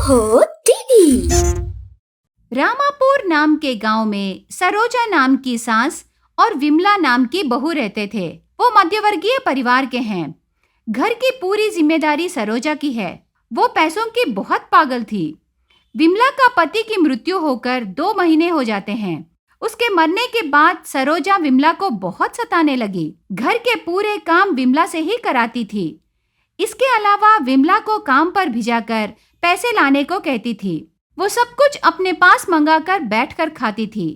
ओहो दीदी। रामापुर नाम के गांव में सरोजा नाम की सास और विमला नाम की बहू रहते थे। वो मध्यवर्गीय परिवार के हैं। घर की पूरी जिम्मेदारी सरोजा की है। वो पैसों की बहुत पागल थी। विमला का पति की मृत्यु होकर 2 महीने हो जाते हैं। उसके मरने के बाद सरोजा विमला को बहुत सताने लगी। घर के पूरे काम विमला से ही कराती थी। इसके अलावा विमला को काम पर भिजाकर पैसे लाने को कहती थी। वो सब कुछ अपने पास मंगाकर बैठकर खाती थी।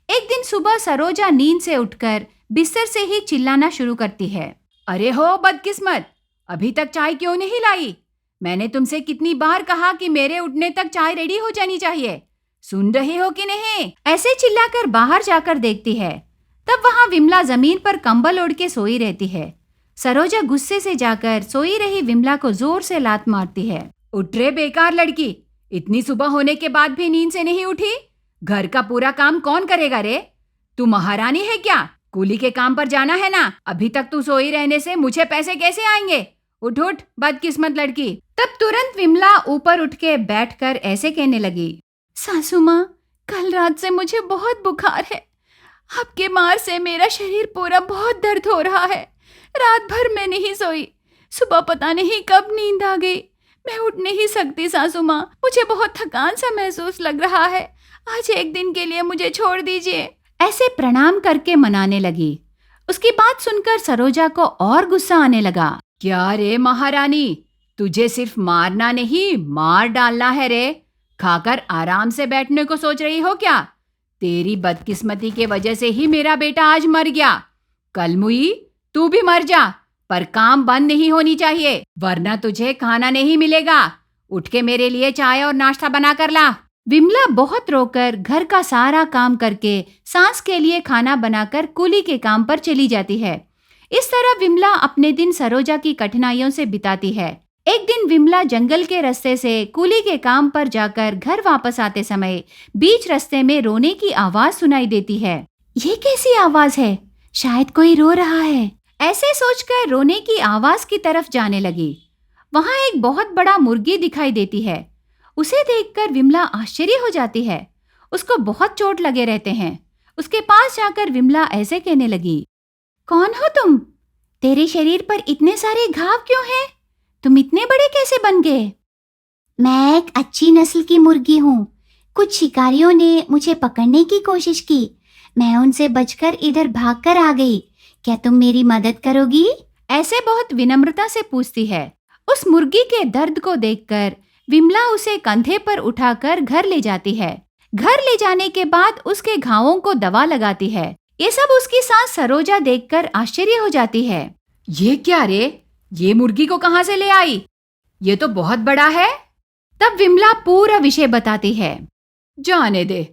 एक दिन सुबह सरोजा नींद से उठकर बिस्तर से ही चिल्लाना शुरू करती है। अरे हो बदकिस्मत, अभी तक चाय क्यों नहीं लाई? मैंने तुमसे कितनी बार कहा कि मेरे उठने तक चाय रेडी हो जानी चाहिए। सुन रही हो कि नहीं? ऐसे चिल्लाकर बाहर जाकर देखती है। तब वहां विमला जमीन पर कंबल ओढ़ के सोई रहती है। सरोजा गुस्से से जाकर सोई रही विमला को जोर से लात मारती है। उठ रे बेकार लड़की, इतनी सुबह होने के बाद भी नींद से नहीं उठी? घर का पूरा काम कौन करेगा रे? तू महारानी है क्या? कूली के काम पर जाना है ना। अभी तक तू सोई रहने से मुझे पैसे कैसे आएंगे? उठ उठ बदकिस्मत लड़की। तब तुरंत विमला ऊपर उठ के बैठकर ऐसे कहने लगी। सासू माँ, कल रात से मुझे बहुत बुखार है। आपके मार से मेरा शरीर पूरा बहुत दर्द हो रहा है। रात भर मैं नहीं सोई। सुबह पता नहीं कब नींद आ गई। मैं उठ नहीं सकती सासू माँ। मुझे बहुत थकान सा महसूस लग रहा है। आज एक दिन के लिए मुझे छोड़ दीजिए। ऐसे प्रणाम करके मनाने लगी। उसकी बात सुनकर सरोजा को और गुस्सा आने लगा। क्या रे महारानी, तुझे सिर्फ मारना नहीं मार डालना है रे। खाकर आराम से बैठने को सोच रही हो क्या? तेरी बदकिस्मती के वजह से ही मेरा बेटा आज मर गया। कल मुई तू भी मर जा, पर काम बंद नहीं होनी चाहिए, वरना तुझे खाना नहीं मिलेगा। उठ के मेरे लिए चाय और नाश्ता बना कर ला। विमला बहुत रोकर घर का सारा काम करके सास के लिए खाना बनाकर कूली के काम पर चली जाती है। इस तरह विमला अपने दिन सरोजा की कठिनाइयों से बिताती है। एक दिन विमला जंगल के रास्ते से कूली के काम पर जाकर घर वापस आते समय बीच रास्ते में रोने की आवाज सुनाई देती है। ये कैसी आवाज है? शायद कोई रो रहा है। ऐसे सोचकर रोने की आवाज की तरफ जाने लगी। वहां एक बहुत बड़ा मुर्गी दिखाई देती है। उसे देखकर विमला आश्चर्य हो जाती है। उसको बहुत चोट लगे रहते हैं। उसके पास जाकर विमला ऐसे कहने लगी। कौन हो तुम? तेरे शरीर पर इतने सारे घाव क्यों हैं? तुम इतने बड़े कैसे बन गए? मैं एक अच्छी नस्ल की मुर्गी हूँ। कुछ शिकारियों ने मुझे पकड़ने की कोशिश की। मैं उनसे बचकर इधर भागकर आ गई। क्या तुम मेरी मदद करोगी? ऐसे बहुत विनम्रता से पूछती है। उस मुर्गी के दर्द को देखकर विमला उसे कंधे पर उठाकर घर ले जाती है। घर ले जाने के बाद उसके घावों को दवा लगाती है। ये सब उसकी सास सरोजा देखकर आश्चर्य हो जाती है। ये क्या रे? ये मुर्गी को कहाँ से ले आई? ये तो बहुत बड़ा है। तब विमला पूरा विषय बताती है। जाने दे,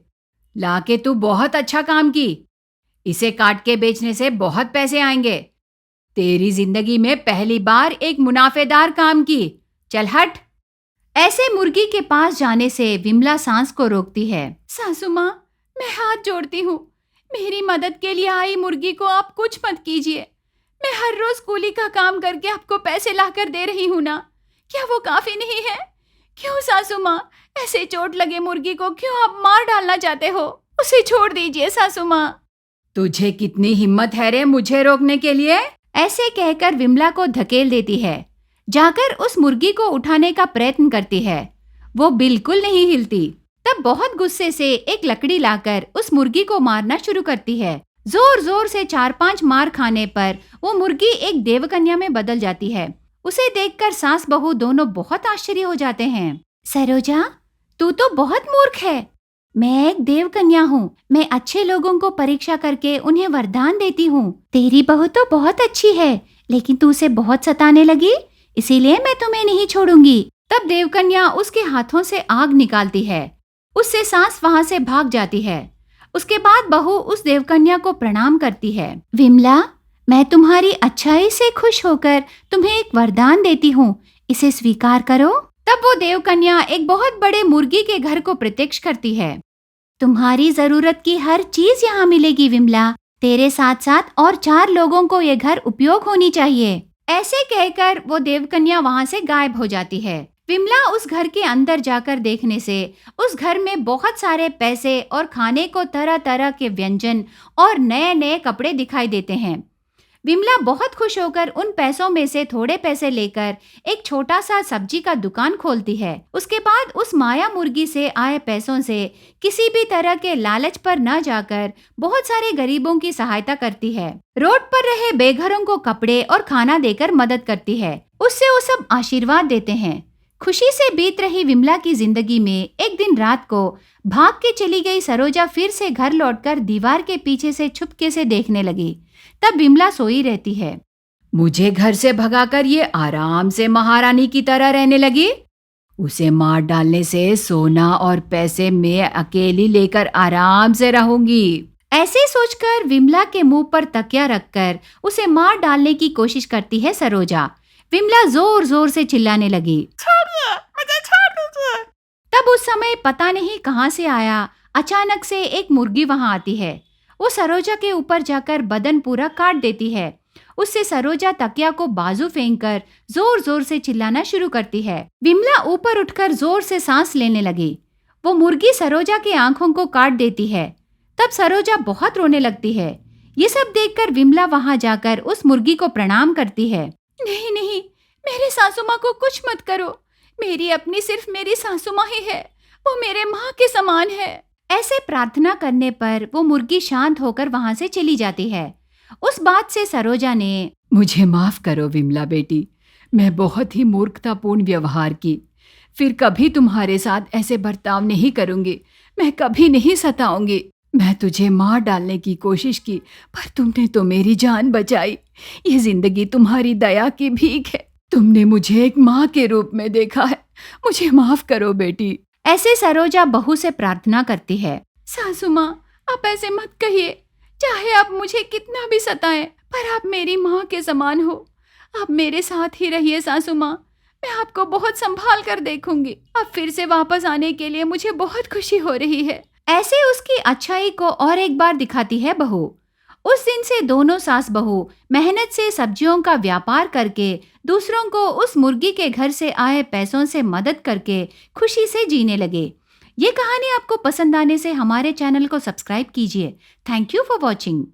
लाके तू बहुत अच्छा काम की। इसे काट के बेचने से बहुत पैसे आएंगे। तेरी जिंदगी में पहली बार एक मुनाफेदार काम की। चल हट। ऐसे मुर्गी के पास जाने से विमला सांस को रोकती है। सासू माँ, मैं हाथ जोड़ती हूँ। मेरी मदद के लिए आई मुर्गी को आप कुछ मत कीजिए। मैं हर रोज कूली का काम करके आपको पैसे लाकर दे रही हूँ ना। क्या वो काफी नहीं है? क्यों सासू माँ, ऐसे चोट लगे मुर्गी को क्यों आप मार डालना चाहते हो? उसे छोड़ दीजिए सासू माँ। तुझे कितनी हिम्मत है रे मुझे रोकने के लिए? ऐसे कहकर विमला को धकेल देती है। जाकर उस मुर्गी को उठाने का प्रयत्न करती है। वो बिल्कुल नहीं हिलती। तब बहुत गुस्से से एक लकड़ी लाकर उस मुर्गी को मारना शुरू करती है। जोर जोर से 4-5 मार खाने पर वो मुर्गी एक देवकन्या में बदल जाती है। उसे देखकर सास बहू दोनों बहुत आश्चर्य हो जाते हैं। सरोजा, तू तो बहुत मूर्ख है। मैं एक देवकन्या हूँ। मैं अच्छे लोगों को परीक्षा करके उन्हें वरदान देती हूँ। तेरी बहू तो बहुत अच्छी है, लेकिन तू उसे बहुत सताने लगी, इसीलिए मैं तुम्हें नहीं छोड़ूंगी। तब देवकन्या उसके हाथों से आग निकालती है। उससे सास वहां से भाग जाती है। उसके बाद बहू उस देवकन्या को प्रणाम करती है। विमला, मैं तुम्हारी अच्छाई से खुश होकर तुम्हें एक वरदान देती हूँ, इसे स्वीकार करो। तब वो देवकन्या एक बहुत बड़े मुर्गी के घर को प्रत्यक्ष करती है। तुम्हारी जरूरत की हर चीज यहाँ मिलेगी विमला। तेरे साथ साथ और 4 लोगों को ये घर उपयोग होनी चाहिए। ऐसे कहकर वो देवकन्या वहाँ से गायब हो जाती है। विमला उस घर के अंदर जाकर देखने से उस घर में बहुत सारे पैसे और खाने को तरह तरह के व्यंजन और नए नए कपड़े दिखाई देते हैं। विमला बहुत खुश होकर उन पैसों में से थोड़े पैसे लेकर एक छोटा सा सब्जी का दुकान खोलती है। उसके बाद उस माया मुर्गी से आए पैसों से किसी भी तरह के लालच पर न जाकर बहुत सारे गरीबों की सहायता करती है। रोड पर रहे बेघरों को कपड़े और खाना देकर मदद करती है। उससे वो सब आशीर्वाद देते हैं। खुशी से बीत रही विमला की जिंदगी में एक दिन रात को भाग के चली गई सरोजा फिर से घर लौटकर दीवार के पीछे से छुपके से देखने लगी। तब विमला सोई रहती है। मुझे घर से भगाकर ये आराम से महारानी की तरह रहने लगी। उसे मार डालने से सोना और पैसे मैं अकेली लेकर आराम से रहूंगी। ऐसे सोचकर विमला के मुंह पर तकिया रखकर उसे मार डालने की कोशिश करती है सरोजा। विमला जोर जोर से चिल्लाने लगी, छोड़िए, मुझे छोड़ दीजिए। तब उस समय पता नहीं कहां से आया, अचानक से एक मुर्गी वहां आती है। वो सरोजा के ऊपर जाकर बदन पूरा काट देती है। उससे सरोजा तकिया को बाजू फेंककर जोर जोर से चिल्लाना शुरू करती है। विमला ऊपर उठकर जोर से सांस लेने लगी। वो मुर्गी सरोजा की आंखों को काट देती है। तब सरोजा बहुत रोने लगती है। ये सब देखकर विमला वहां जाकर उस मुर्गी को प्रणाम करती है। नहीं नहीं, मेरे सासू माँ को कुछ मत करो। मेरी अपनी सिर्फ मेरी सासू माँ ही है। वो मेरे माँ के समान है। ऐसे प्रार्थना करने पर वो मुर्गी शांत होकर वहां से चली जाती है। उस बात से सरोजा ने, मुझे माफ करो विमला बेटी, मैं बहुत ही मूर्खतापूर्ण व्यवहार की। फिर कभी तुम्हारे साथ ऐसे बर्ताव नहीं करूंगी। मैं कभी नहीं सताऊंगी। मैं तुझे मार डालने की कोशिश की, पर तुमने तो मेरी जान बचाई। ये जिंदगी तुम्हारी दया की भीख है। तुमने मुझे एक माँ के रूप में देखा है। मुझे माफ करो बेटी। ऐसे सरोजा बहू से प्रार्थना करती है। सासू माँ, आप ऐसे मत कहिए। चाहे आप मुझे कितना भी सताएं, पर आप मेरी माँ के समान हो। आप मेरे साथ ही रहिए सासू माँ। मैं आपको बहुत संभाल कर देखूंगी। अब फिर से वापस आने के लिए मुझे बहुत खुशी हो रही है। ऐसे उसकी अच्छाई को और एक बार दिखाती है बहू। उस दिन से दोनों सास बहू मेहनत से सब्जियों का व्यापार करके दूसरों को उस मुर्गी के घर से आए पैसों से मदद करके खुशी से जीने लगे। ये कहानी आपको पसंद आने से हमारे चैनल को सब्सक्राइब कीजिए। Thank you for watching.